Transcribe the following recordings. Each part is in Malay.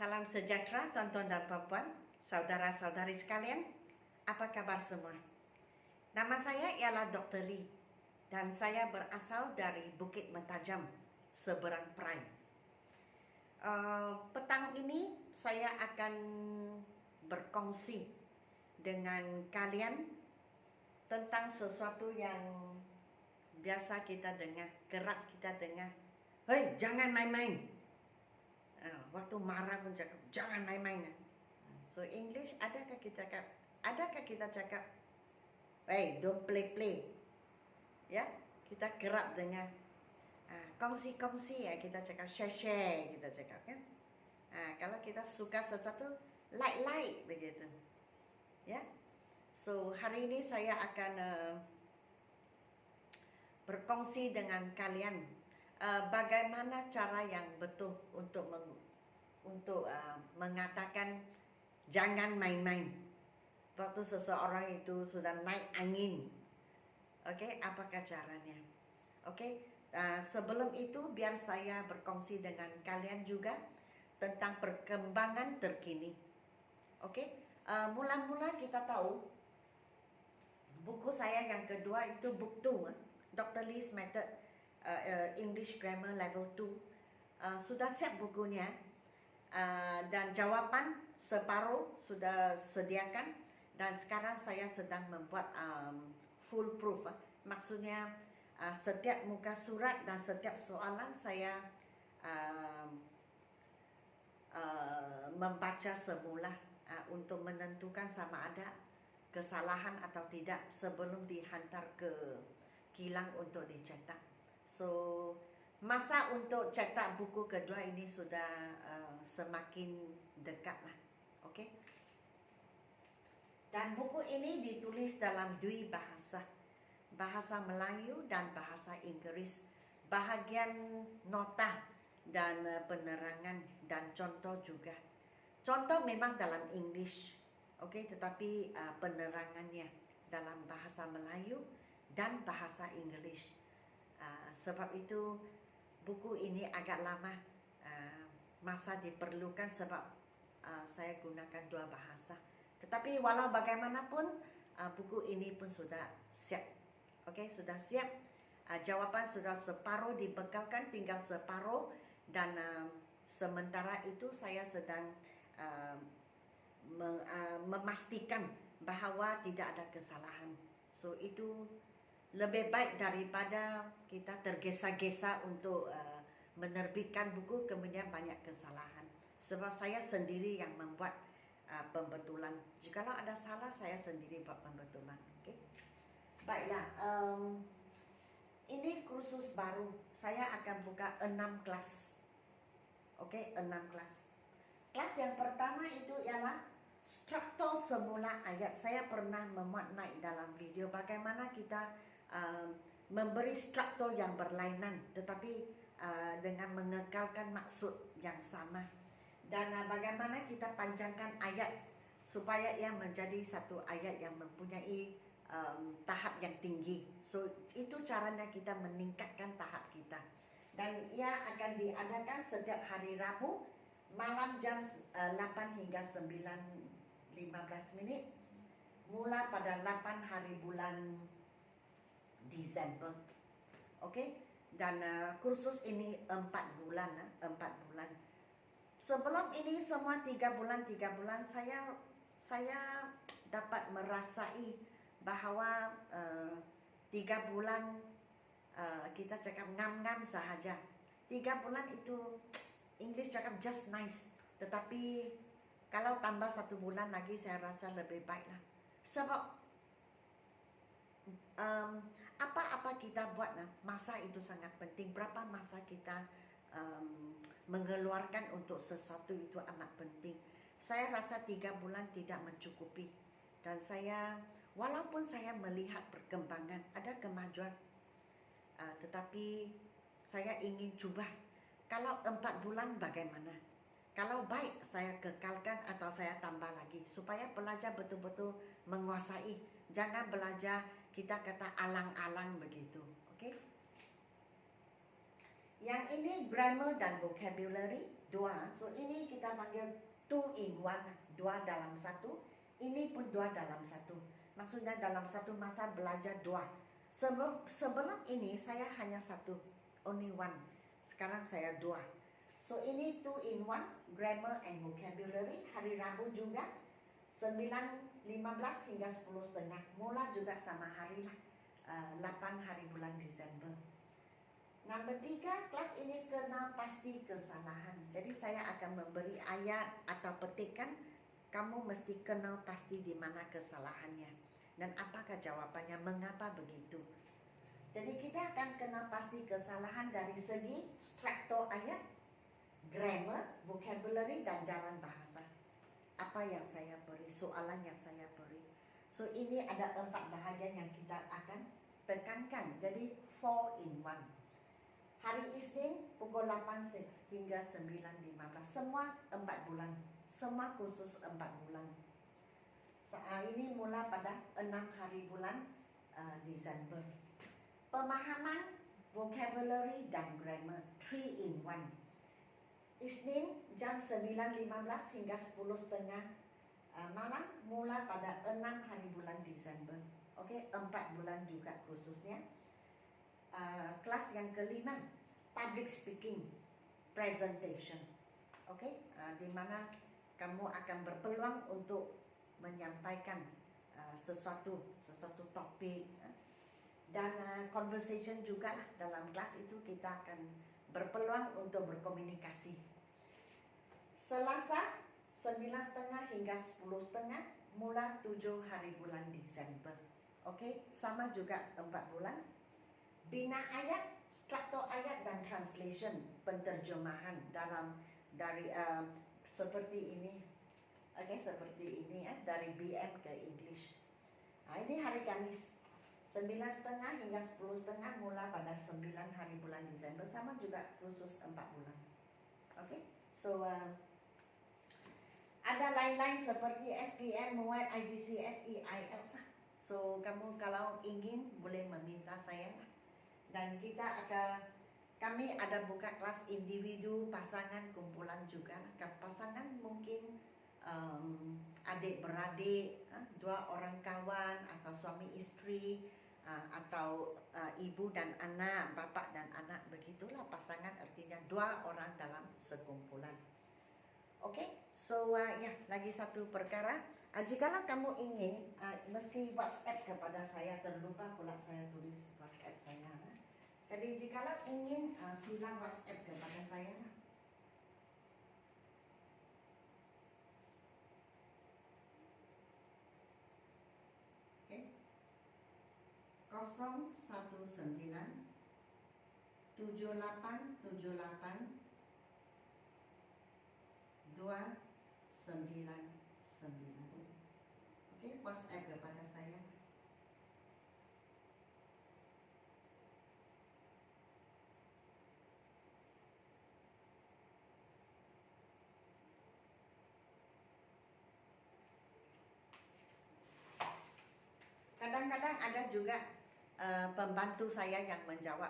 Salam sejahtera tuan-tuan dan puan-puan, saudara-saudari sekalian. Apa kabar semua? Nama saya ialah Dr. Lee dan saya berasal dari Bukit Mentajam, seberang Perai. Petang ini saya akan berkongsi dengan kalian tentang sesuatu yang biasa kita dengar, kerap kita dengar. Hei, jangan main-main. Waktu marah pun cakap, jangan main-main. So English, adakah kita cakap, hey, don't play-play. Ya, kita kerap dengar. Kongsi-kongsi ya, kita cakap share-share, kita cakap kan. Kalau kita suka sesuatu, like begitu. Ya. So hari ini saya akan berkongsi dengan kalian bagaimana cara yang betul untuk mengatakan jangan main-main waktu seseorang itu sudah naik angin. Oke, apakah caranya? Oke, sebelum itu biar saya berkongsi dengan kalian juga tentang perkembangan terkini. Oke, mula-mula kita tahu buku saya yang kedua itu book 2, Dr. Lee's Method, English Grammar Level 2. Sudah siap bukunya, dan jawaban separuh sudah sediakan, dan sekarang saya sedang membuat full proof. Maksudnya setiap muka surat dan setiap soalan saya membaca semula untuk menentukan sama ada kesalahan atau tidak sebelum dihantar ke kilang untuk dicetak. So masa untuk cetak buku kedua ini sudah semakin dekat lah. Oke. Dan buku ini ditulis dalam dua bahasa, bahasa Melayu dan bahasa Inggris. Bahagian nota dan penerangan dan contoh juga. Contoh memang dalam English, oke, tetapi penerangannya dalam bahasa Melayu dan bahasa Inggris. Sebab itu buku ini agak lama masa diperlukan sebab saya gunakan dua bahasa. Tetapi walau bagaimanapun buku ini pun sudah siap. Oke, sudah siap. Jawaban sudah separuh dibekalkan, tinggal separuh, dan sementara itu saya sedang memastikan bahawa tidak ada kesalahan. So itu lebih baik daripada kita tergesa-gesa untuk menerbitkan buku kemudian banyak kesalahan. Sebab saya sendiri yang membuat pembetulan. Jikalau ada salah, saya sendiri buat pembetulan. Okay? Baiklah, ini kursus baru. Saya akan buka 6 kelas. Oke, 6 kelas. Kelas yang pertama itu ialah struktur semula ayat. Saya pernah memuat naik dalam video bagaimana kita memberi struktur yang berlainan tetapi dengan mengekalkan maksud yang sama, dan bagaimana kita panjangkan ayat supaya ia menjadi satu ayat yang mempunyai tahap yang tinggi. So itu caranya kita meningkatkan tahap kita, dan ia akan diadakan setiap hari Rabu malam jam 8 hingga 9:15 mula pada 8 hari bulan Desember. Okey, dan kursus ini 4 bulan. Sebelum ini semua 3 bulan saya dapat merasai bahawa 3 bulan kita cakap ngam-ngam sahaja. 3 bulan itu English cakap just nice. Tetapi kalau tambah 1 bulan lagi saya rasa lebih baiklah. Sebab apa-apa kita buat, masa itu sangat penting. Berapa masa kita mengeluarkan untuk sesuatu itu amat penting. Saya rasa 3 bulan tidak mencukupi. Dan saya, walaupun saya melihat perkembangan, ada kemajuan, tetapi saya ingin cuba. Kalau 4 bulan bagaimana? Kalau baik saya kekalkan atau saya tambah lagi supaya pelajar betul-betul menguasai. Jangan belajar kita kata alang-alang begitu. Okey? Yang ini grammar dan vocabulary, dua. So ini kita panggil 2 in 1, dua dalam satu. Ini pun dua dalam satu. Maksudnya dalam satu masa belajar dua. Sebelum ini saya hanya satu, only one. Sekarang saya dua. So ini 2 in 1, grammar and vocabulary. Hari Rabu juga 9.15 hingga 10.30. Mula juga sama hari lah, 8 hari bulan Desember. Nombor 3, kelas ini kenal pasti kesalahan. Jadi saya akan memberi ayat atau petikan. Kamu mesti kenal pasti di mana kesalahannya dan apakah jawabannya, mengapa begitu. Jadi kita akan kenal pasti kesalahan dari segi struktur ayat, grammar, vocabulary, dan jalan bahasa. Apa yang saya beri, soalan yang saya beri. So ini ada 4 bahagian yang kita akan tekankan. Jadi 4 in 1. Hari Isnin pukul 8 hingga 9.15. Semua 4 bulan. Semua khusus 4 bulan. Ini mula pada 6 hari bulan Desember. Pemahaman, vocabulary dan grammar 3 in 1. Isnin jam 9.15 hingga 10.30 malam, mula pada 6 hari bulan Desember. Oke, 4 bulan juga khususnya. Kelas yang kelima, public speaking, presentation. Oke, di mana kamu akan berpeluang untuk menyampaikan sesuatu topik, dan conversation juga lah. Dalam kelas itu kita akan berpeluang untuk berkomunikasi. Selasa 9.30 hingga 10.30, mula 7 hari bulan Desember. Oke, sama juga 4 bulan. Bina ayat, struktur ayat dan translation, penterjemahan dari seperti ini. Oke, seperti ini ya, dari BM ke English. Ini hari Kamis 9.30 hingga 10.30, mula pada 9 hari bulan Desember, sama juga khusus 4 bulan. Oke, so ada lain-lain seperti SPM, MUAT, IGCSE, IELTS. So kamu kalau ingin boleh meminta saya. Dan kami ada buka kelas individu, pasangan, kumpulan juga. Pasangan mungkin adik-beradik, 2 orang kawan, atau suami istri, atau ibu dan anak, bapak dan anak. Begitulah pasangan, artinya 2 orang dalam sekumpulan. Oke, so ya, lagi satu perkara. Jikalau kamu ingin, mesti WhatsApp kepada saya. Terlupa pula saya tulis WhatsApp saya. Jadi jikalau ingin, silang WhatsApp kepada saya. Oke, 019 7878 299. Oke, WhatsApp kepada saya. Kadang-kadang ada juga pembantu saya yang menjawab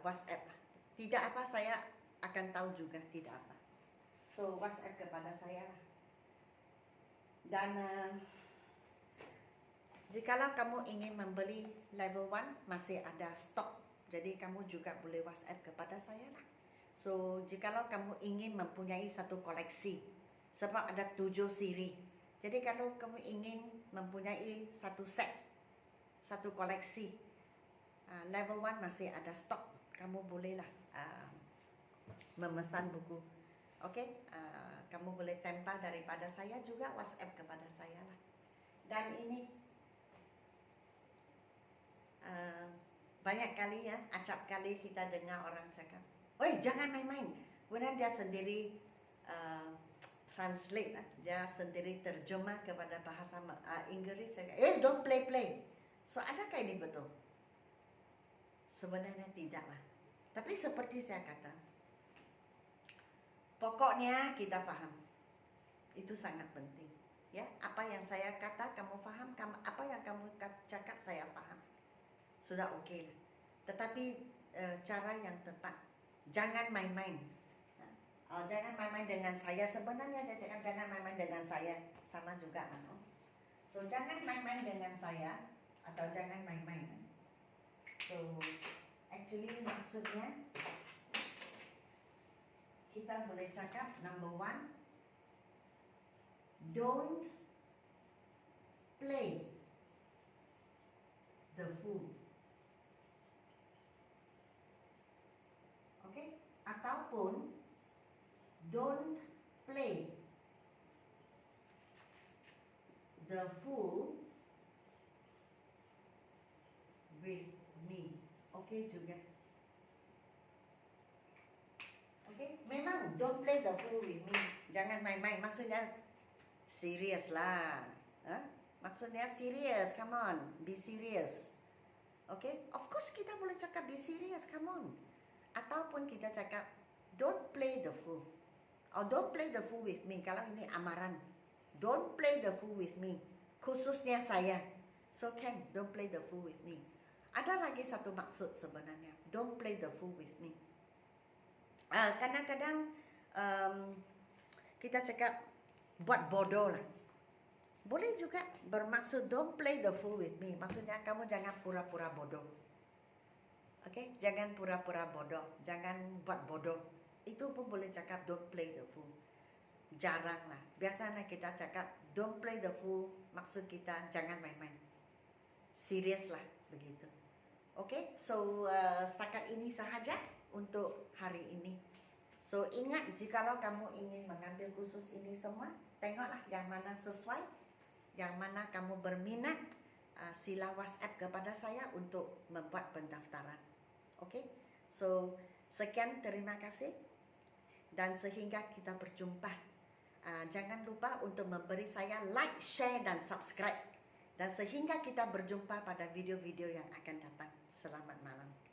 WhatsApp. Tidak apa, saya akan tahu juga, tidak apa. So WhatsApp kepada saya. Dan jikalau kamu ingin membeli level 1, masih ada stok. Jadi kamu juga boleh WhatsApp kepada saya lah. So jikalau kamu ingin mempunyai satu koleksi, sebab ada 7 siri. Jadi kalau kamu ingin mempunyai satu set, satu koleksi, level 1 masih ada stok, kamu bolehlah memesan buku. Oke, kamu boleh tempah daripada saya juga, WhatsApp kepada saya lah. Dan ini banyak kali ya, acap kali kita dengar orang cakap, "Oi, jangan main-main." Kemudian dia sendiri translate, dia sendiri terjemah kepada bahasa Inggris. Don't play. So adakah ini betul? Sebenarnya tidaklah. Tapi seperti saya kata, pokoknya kita faham. Itu sangat penting. Ya, apa yang saya kata kamu faham, apa yang kamu cakap saya faham. Sudah okey. Tetapi cara yang tepat. Jangan main-main. Jangan main-main dengan saya. Sebenarnya dia cakap jangan main-main dengan saya, sama juga kan. So jangan main-main dengan saya atau jangan main-main. So actually maksudnya kita boleh cakap number one, don't play the fool. Okay? Ataupun don't play the fool with me. Okay juga. Okay? Memang don't play the fool with me. Jangan main-main. Maksudnya serius lah. Maksudnya serius. Come on. Be serious. Okay? Of course kita boleh cakap be serious. Come on. Ataupun kita cakap don't play the fool. Or don't play the fool with me. Kalau ini amaran. Don't play the fool with me. Khususnya saya. So can, don't play the fool with me. Ada lagi satu maksud sebenarnya. Don't play the fool with me. Kadang-kadang kita cakap buat bodoh lah. Boleh juga bermaksud don't play the fool with me. Maksudnya kamu jangan pura-pura bodoh. Okay? Jangan pura-pura bodoh. Jangan buat bodoh. Itu pun boleh cakap don't play the fool. Jarang lah. Biasanya kita cakap don't play the fool. Maksud kita jangan main-main. Serius lah. Begitu. Okay? So setakat ini sahaja untuk hari ini. So ingat, jikalau kamu ingin mengambil kursus ini semua, tengoklah yang mana sesuai, yang mana kamu berminat, sila WhatsApp kepada saya untuk membuat pendaftaran. Okay? So sekian, terima kasih. Dan sehingga kita berjumpa. Jangan lupa untuk memberi saya like, share dan subscribe. Dan sehingga kita berjumpa pada video-video yang akan datang. Selamat malam.